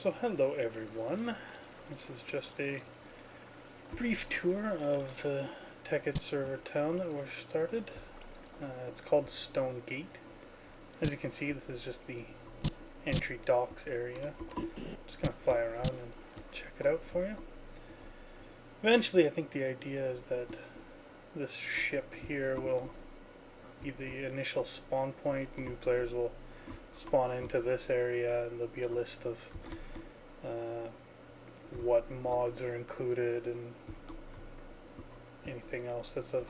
So hello everyone, this is just a brief tour of the Tekkit server town that we've started. It's called Stonegate. As you can see, this is just the entry docks area. I'm just going to fly around and check it out for you. Eventually I think the idea is that this ship here will be the initial spawn point. New players will spawn into this area and there'll be a list of what mods are included and anything else that's of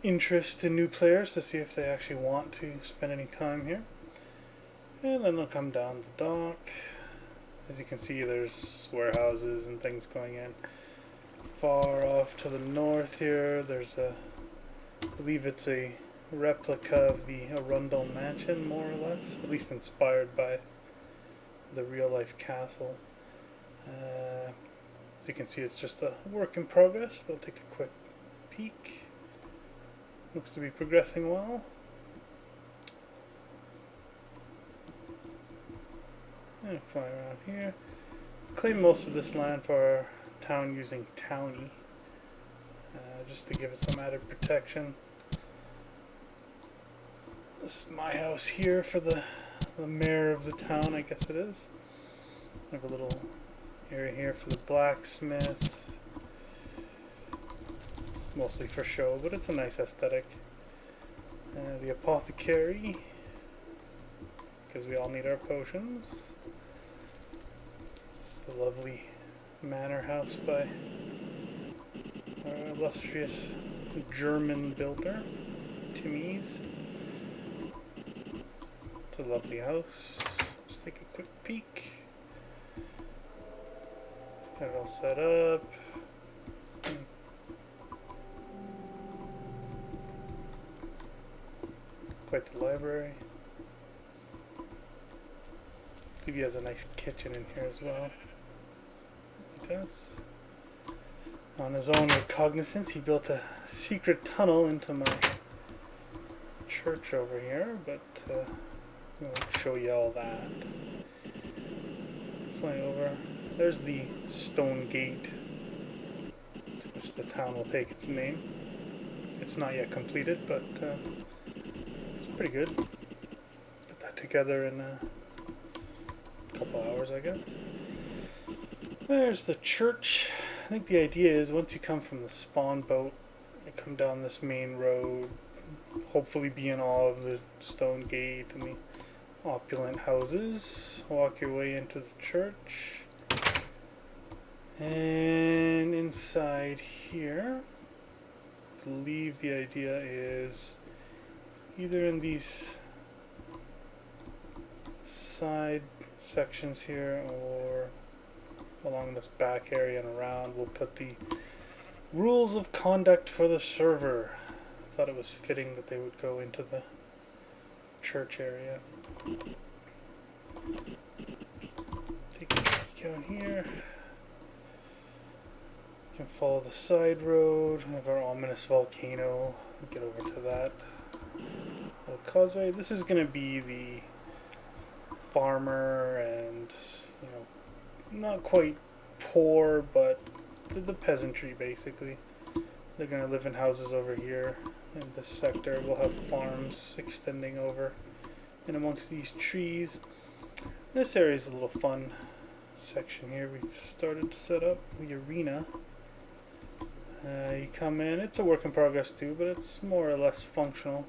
interest to new players to see if they actually want to spend any time here. And then they'll come down the dock. As you can see, there's warehouses and things going in. Far off to the north here, there's I believe it's a replica of the Arundel Mansion, more or less, at least inspired by the real life castle. As you can see, it's just a work in progress. We'll take a quick peek. Looks to be progressing well. And fly around here. Claim most of this land for our town using Townie, just to give it some added protection. This is my house here for the mayor of the town, I guess it is. I have a little area here for the blacksmith. It's mostly for show, but it's a nice aesthetic. The apothecary, because we all need our potions. It's a lovely manor house by our illustrious German builder, Timmy's. It's a lovely house. Just take a quick peek. Got it all set up. Quite the library. I believe he has a nice kitchen in here as well. He does. On his own recognizance, he built a secret tunnel into my church over here, but I'll show you all that. Flying over. There's the Stonegate, to which the town will take its name. It's not yet completed, but it's pretty good. Put that together in a couple hours, I guess. There's the church. I think the idea is once you come from the spawn boat, you come down this main road, hopefully be in awe of the Stonegate and the opulent houses. Walk your way into the church. And inside here, I believe the idea is either in these side sections here or along this back area and around, we'll put the rules of conduct for the server. I thought it was fitting that they would go into the church area. Take a peek out here. Can follow the side road. We have our ominous volcano. We'll get over to that little causeway. This is going to be the farmer and, not quite poor, but the peasantry basically. They're going to live in houses over here in this sector. We'll have farms extending over in amongst these trees. This area is a little fun section here. We've started to set up the arena. You come in, it's a work in progress too, but it's more or less functional.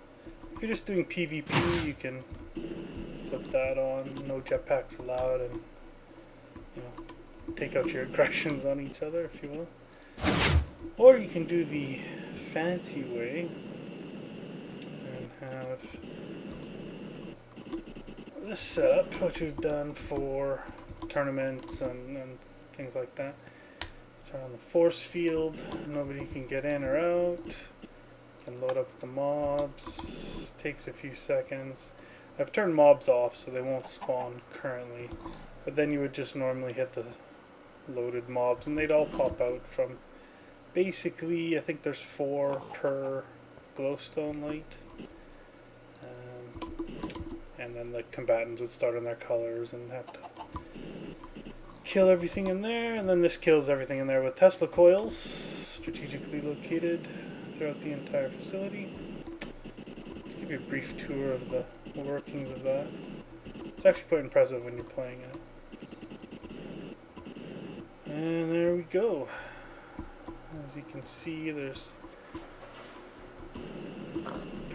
If you're just doing PvP, you can flip that on, no jetpacks allowed, and take out your aggressions on each other if you want. Or you can do the fancy way and have this setup, which we've done for tournaments and things like that. Turn on the force field, nobody can get in or out. Can load up the mobs, takes a few seconds. I've turned mobs off so they won't spawn currently, but then you would just normally hit the loaded mobs and they'd all pop out from basically, I think there's 4 per glowstone light. And then the combatants would start on their colors and have to kill everything in there, and then this kills everything in there with Tesla coils, strategically located throughout the entire facility. Let's give you a brief tour of the workings of that. It's actually quite impressive when you're playing it. And there we go. As you can see, there's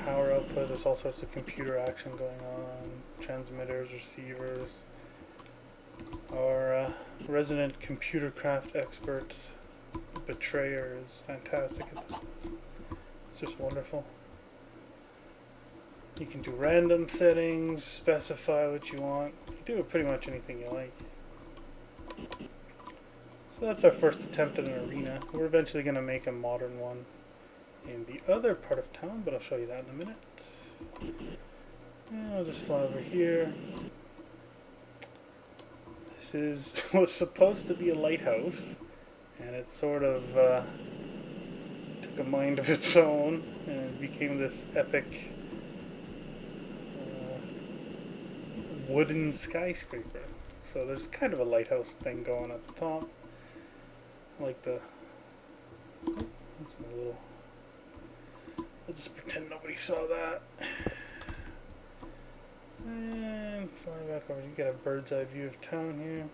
power output, there's all sorts of computer action going on, transmitters, receivers. Our resident computer craft expert, Betrayer, is fantastic at this stuff. It's just wonderful. You can do random settings, specify what you want. You can do pretty much anything you like. So that's our first attempt at an arena. We're eventually going to make a modern one in the other part of town, but I'll show you that in a minute. And I'll just fly over here. This was supposed to be a lighthouse, and it sort of took a mind of its own and became this epic wooden skyscraper. So there's kind of a lighthouse thing going at the top. I like the... That's a little... I'll just pretend nobody saw that. And fly back over. You get a bird's eye view of town here.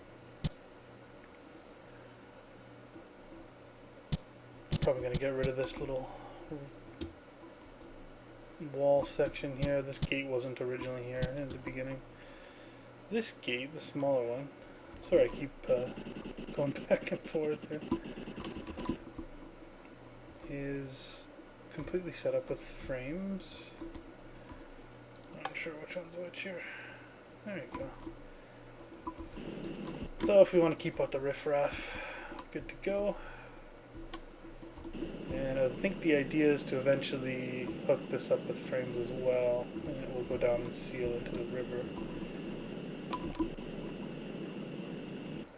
Probably going to get rid of this little wall section here. This gate wasn't originally here in the beginning. This gate, the smaller one. Sorry, I keep going back and forth here. Is completely set up with frames. Not sure which one's which here. There you go. So if we want to keep out the riffraff, good to go. And I think the idea is to eventually hook this up with frames as well, and it will go down and seal into the river.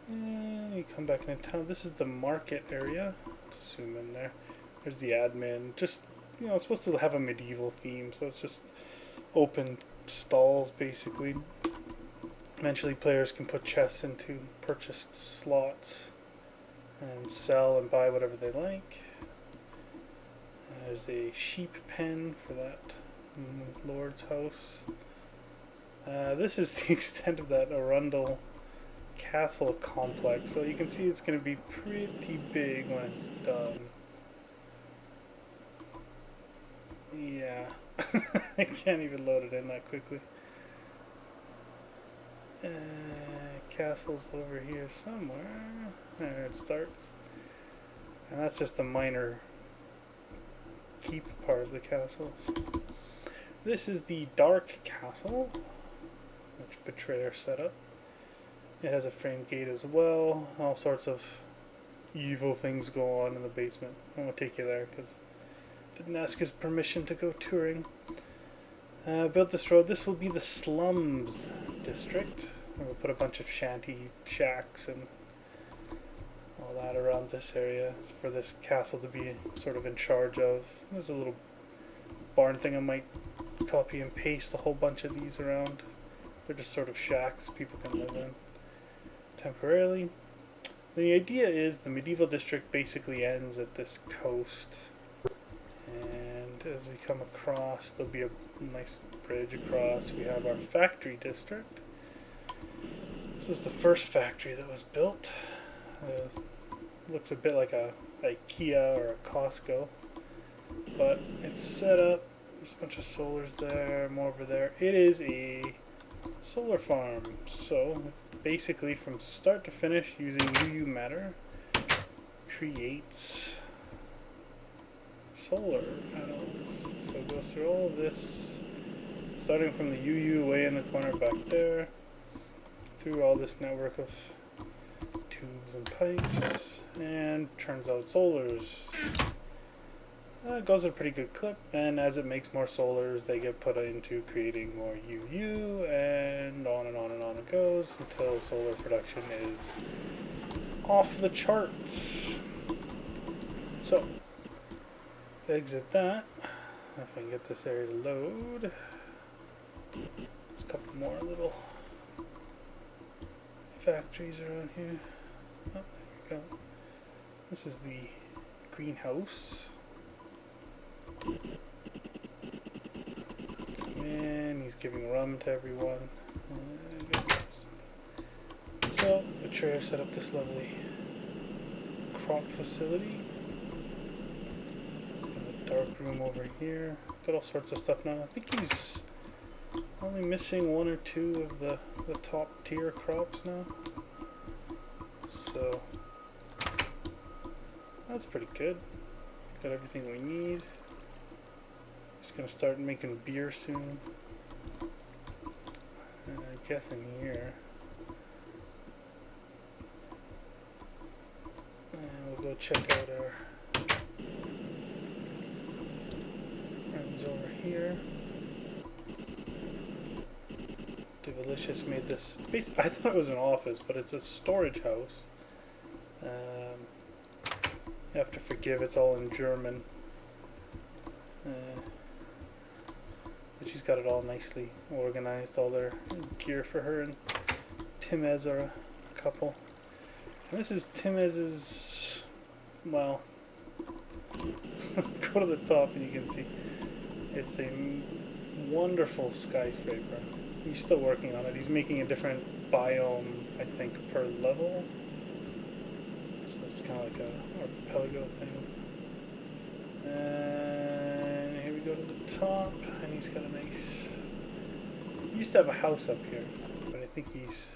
And you come back into town. This is the market area. Zoom in there. There's the admin. Just, you know, it's supposed to have a medieval theme, so it's just open stalls basically. Eventually players can put chests into purchased slots and sell and buy whatever they like. There's a sheep pen for that lord's house. This is the extent of that Arundel castle complex, so you can see it's going to be pretty big when it's done. Yeah, I can't even load it in that quickly. Castle's over here somewhere. There it starts. And that's just the minor keep part of the castle. So this is the dark castle, which Betrayer set up. It has a frame gate as well. All sorts of evil things go on in the basement. I won't take you there because didn't ask his permission to go touring. Built this road. This will be the slums district. We'll put a bunch of shanty shacks and all that around this area for this castle to be sort of in charge of. There's a little barn thing I might copy and paste a whole bunch of these around. They're just sort of shacks people can live in temporarily. The idea is the medieval district basically ends at this coast, and as we come across there'll be a nice bridge across. We have our factory district. This was the first factory that was built. Looks a bit like a IKEA or a Costco, but it's set up. There's a bunch of solars there, more over there. It is a solar farm, so basically from start to finish using UU matter creates solar panels. So it goes through all of this, starting from the UU way in the corner back there, through all this network of tubes and pipes, and turns out solars. It goes at a pretty good clip, and as it makes more solars, they get put into creating more UU, and on and on and on it goes until solar production is off the charts. So, exit that. If I can get this area to load. There's a couple more little factories around here. Oh, there we go. This is the greenhouse. And he's giving rum to everyone. So the trader set up this lovely crop facility. There's a dark room over here. Got all sorts of stuff now. I think he's only missing one or two of the top tier crops now. So that's pretty good. Got everything we need. Just gonna start making beer soon. I guess in here. And we'll go check out our friends over here. Devilicious made this. It's basically, I thought it was an office, but it's a storage house. You have to forgive, it's all in German. But she's got it all nicely organized, all their gear for her, and Timez are a couple. And this is Timez's, well, go to the top and you can see it's a wonderful skyscraper. He's still working on it. He's making a different biome, I think, per level. So it's kind of like a archipelago thing. And here we go to the top, and he's got a nice... He used to have a house up here, but I think he's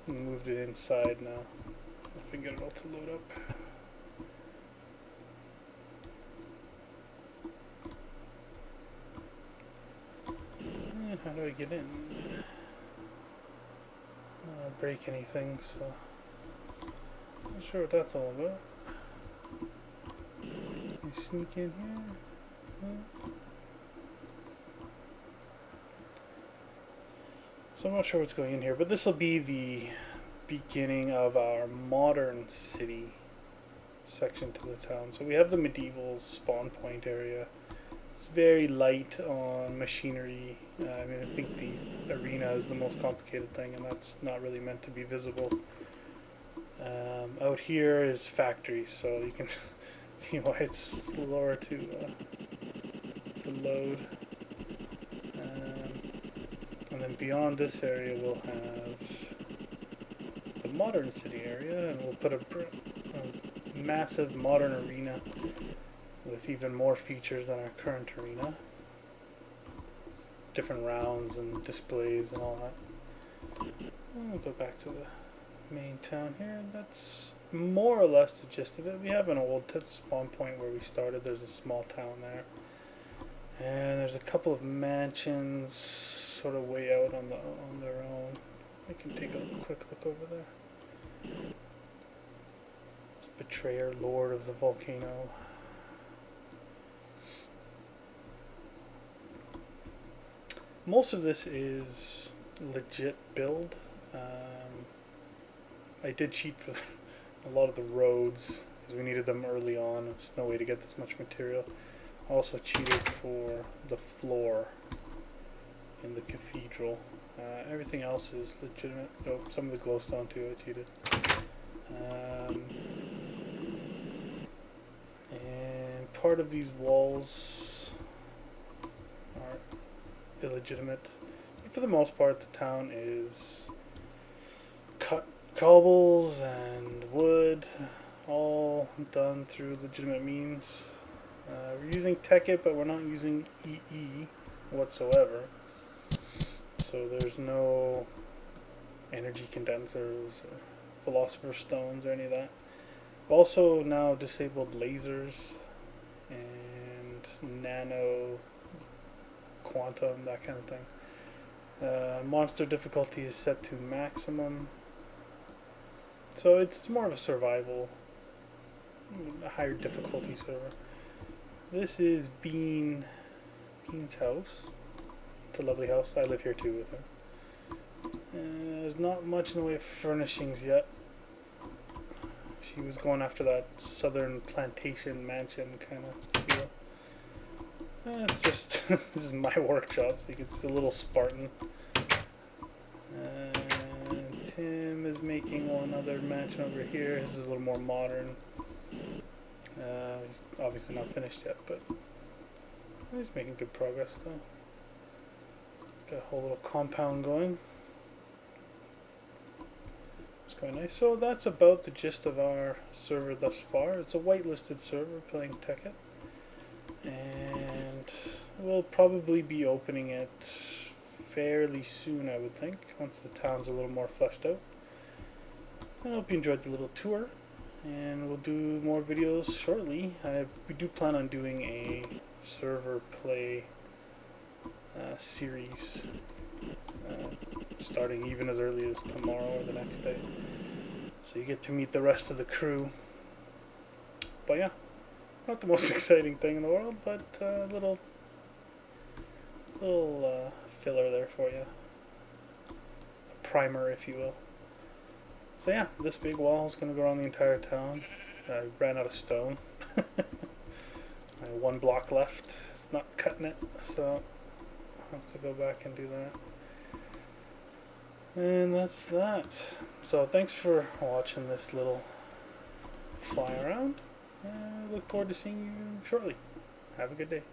moved it inside now. If I can get it all to load up. And how do I get in? I don't break anything, so... Not sure what that's all about. Can I sneak in here? No. So I'm not sure what's going in here, but this will be the beginning of our modern city section to the town. So we have the medieval spawn point area. It's very light on machinery. I mean, I think the arena is the most complicated thing, and that's not really meant to be visible. Out here is factories, so you can see why it's slower to load. And then beyond this area we'll have the modern city area, and we'll put a massive modern arena with even more features than our current arena. Different rounds and displays and all that. And we'll go back to the main town here. That's more or less the gist of it. We have an old spawn point where we started. There's a small town there, and there's a couple of mansions sort of way out on their own. I can take a quick look over there. It's Betrayer, Lord of the Volcano. Most of this is legit build. I did cheat for a lot of the roads because we needed them early on. There's no way to get this much material. I also cheated for the floor in the cathedral. Everything else is legitimate. Oh, some of the glowstone too, I cheated. And part of these walls are illegitimate. But for the most part, the town is cut cobbles and wood, all done through legitimate means. We're using Tekkit, but we're not using EE whatsoever. So there's no energy condensers or philosopher's stones or any of that. We've also now disabled lasers and nano, quantum, that kind of thing. Monster difficulty is set to maximum. So it's more of a survival, a higher difficulty server. This is Bean's house. It's a lovely house. I live here too with her. There's not much in the way of furnishings yet. She was going after that southern plantation mansion kind of feel. It's just, this is my workshop, so you can see a little Spartan. Tim is making one other mansion over here. His is a little more modern. He's obviously not finished yet, but he's making good progress though. Got a whole little compound going. It's quite nice. So that's about the gist of our server thus far. It's a whitelisted server playing Tekkit. And we'll probably be opening it fairly soon, I would think, once the town's a little more fleshed out. I hope you enjoyed the little tour, and we'll do more videos shortly. We do plan on doing a server play series starting even as early as tomorrow or the next day, so you get to meet the rest of the crew. But yeah, not the most exciting thing in the world, but a little filler there for you, a primer if you will. So yeah, this big wall is going to go around the entire town. I ran out of stone. I have 1 block left. It's not cutting it, so I'll have to go back and do that. And that's that. So thanks for watching this little fly around. I look forward to seeing you shortly. Have a good day.